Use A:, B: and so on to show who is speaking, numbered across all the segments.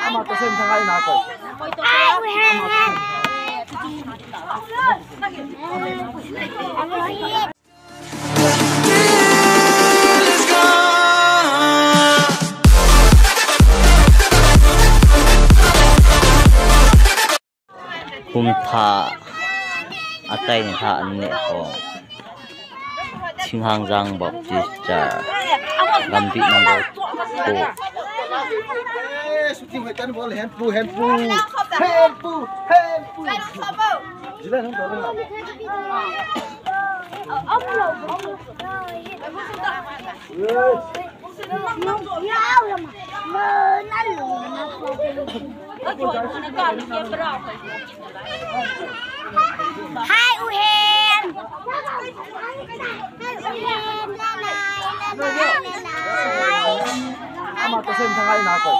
A: Ama to sem sangai na ko.
B: Kum tha atai ni tha an ne ko Singhang Giang Baptist cha gambi number 4
A: Shooting wetan ball hand pu Jila nang dole na
C: Hai Uhen.
A: Ama to sem sangai na ko.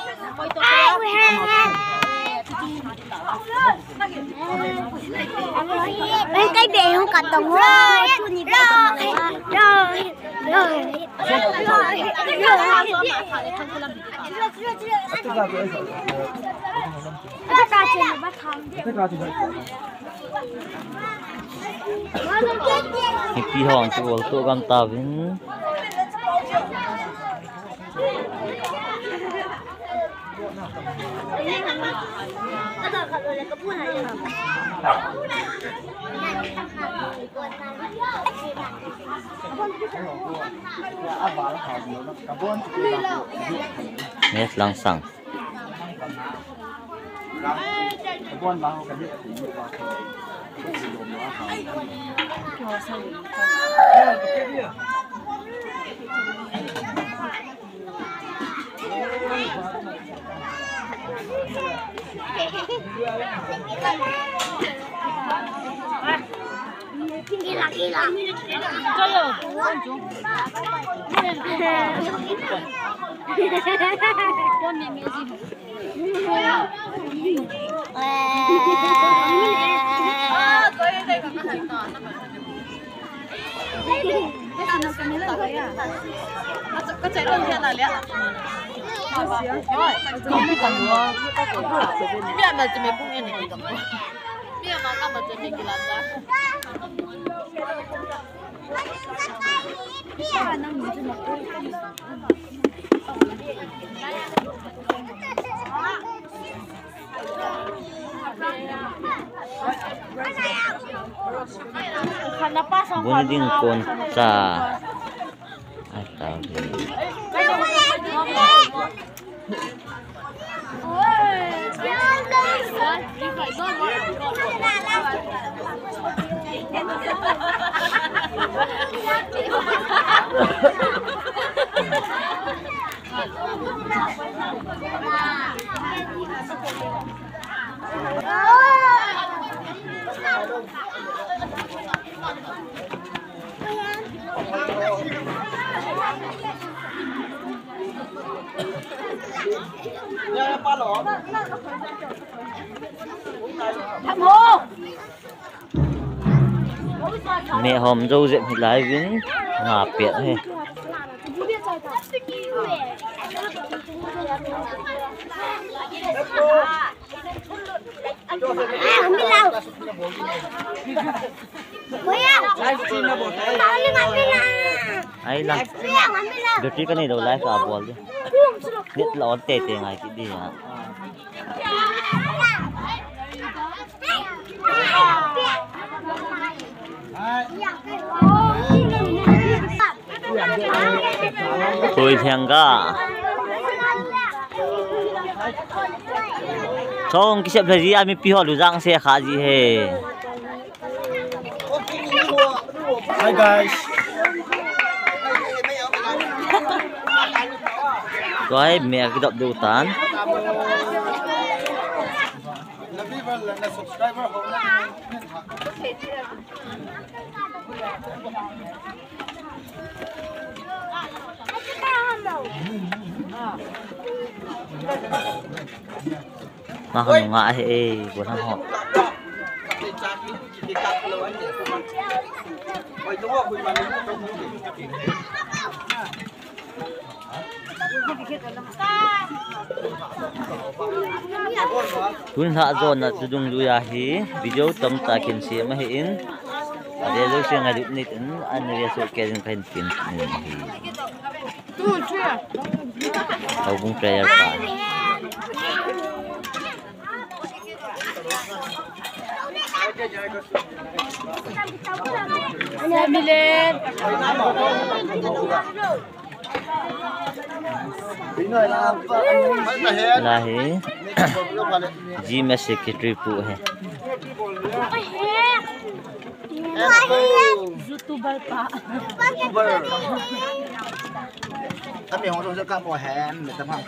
C: Hai Uhen. Bên cái đề không cả tổng rồi.
B: Hippie hong tu tu gam ta vin Yes lang sang
C: Gila.
D: Có chạy luôn thiên này lẽ. Bây mà chỉ mấy phút này thì cầm. Bây mà các bạn chỉ mấy lần ra.
B: Buni ding kon cha ai ta mẹ hòm dâu dệm thì lái vĩnh ngà piệt hay
C: Không biết đâu.
B: ai lang được cái này đâu lái cả bol đi nhất là on tè tè ngay cái đi à tôi thèm cả trong cái xếp là gì anh pi họ đủ răng xe khá gì hè
A: Hi guys.
B: Tôi mẹ cái đập đầu tán mà không ngại hệ của thằng họ Kun ha zon na tudung luya hi video tom ta kin si ma hi in ade lo si ngadit nit an ria so ken kan pin ni hi album player pa
D: Milen.
B: lahi GMS secretary pu hai
D: YouTuber pa.
A: Kami orang tu cakap mau hand, minta maaf.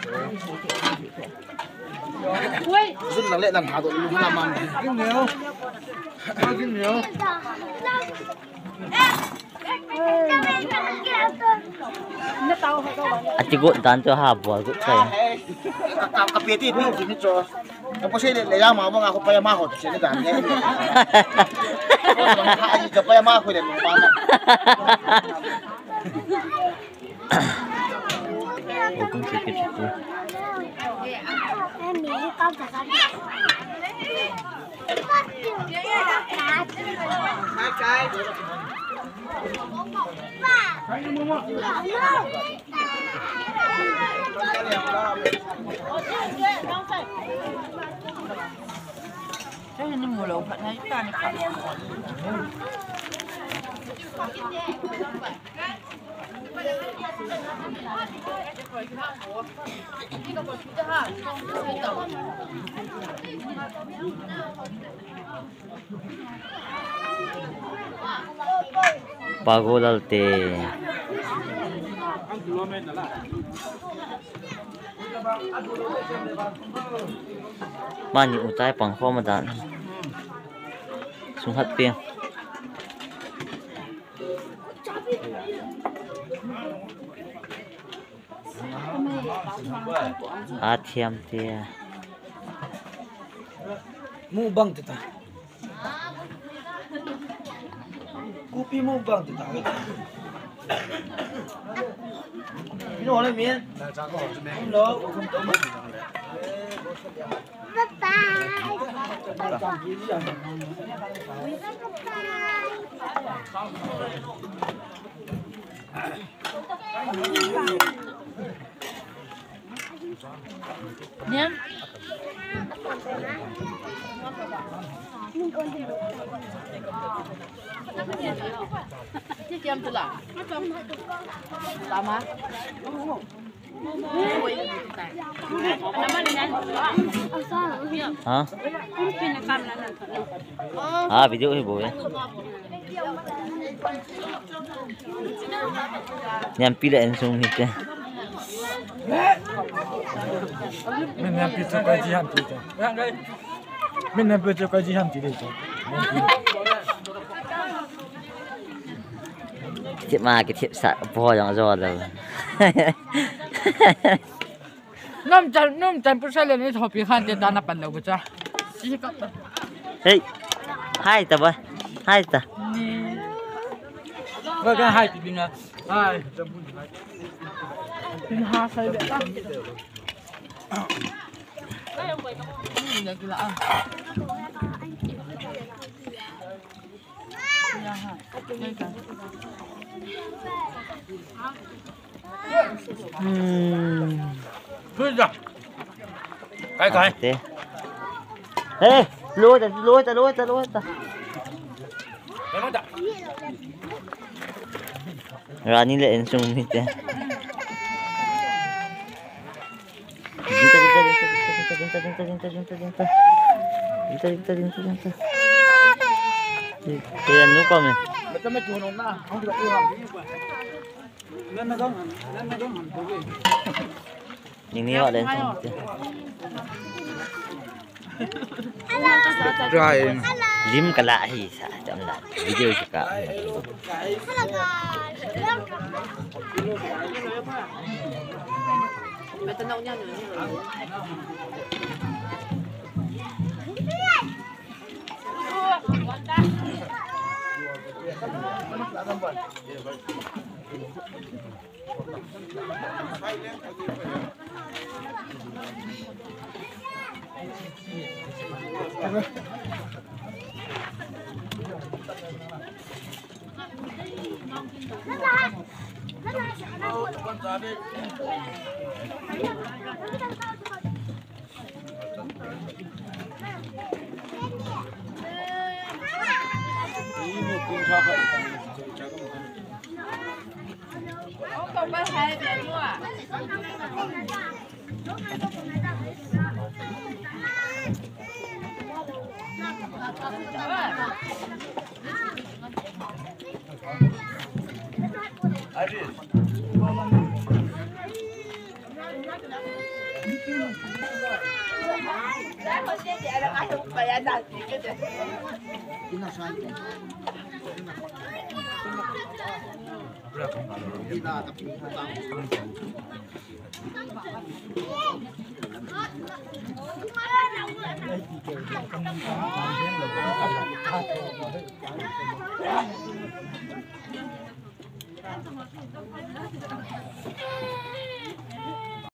D: Woi.
A: Sun lang lang hado lu naman. Ginyo. Ginyo.
B: ati go dan to ha bol go kai
A: Kapiti ni gini cho. Tapos sila laya mo ako pa yamaho sila dan. Ay ka pa yamaho din mo pana.
B: album secretary pu
D: Cái này mùa lẩu phải thấy ta này phải.
B: Pagolalte mani utai pang kho madan sung hat piang athiam tia
A: Mu bang tita. Kopi mu bang tita. Ini orang mian. Lo, không tới mất.
D: Nha. Chị em thật là làm hả?
B: hả à video hi boy nyam pila en sung hit
A: Mình làm pizza cái gì ham tí đấy. Mình làm pizza cái gì ham tí đấy.
B: thiệp mà cái thiệp sạ bò giống rồi rồi
D: Nôm chân不是连头皮看见他那本了不着。
B: hey hai ta boy hai ta
A: Vâng cái hai bình à. Hai.
D: Bình hà xây đẹp lắm. Được là ăn.
A: Thôi rồi. Cái.
B: Ê, lôi ta. Rani lại en sung hit ya. Dinta. Kaya nu kami.
A: Betul macam mana nak? Kamu tidak pulang. Nana dong.
B: Ini awak dan sung.
A: Rồi.
B: Lim kalahi sa jamla. Video juga.
D: Mày nấu nhau nữa.
A: Silent.
D: Không có hai bé nữa à?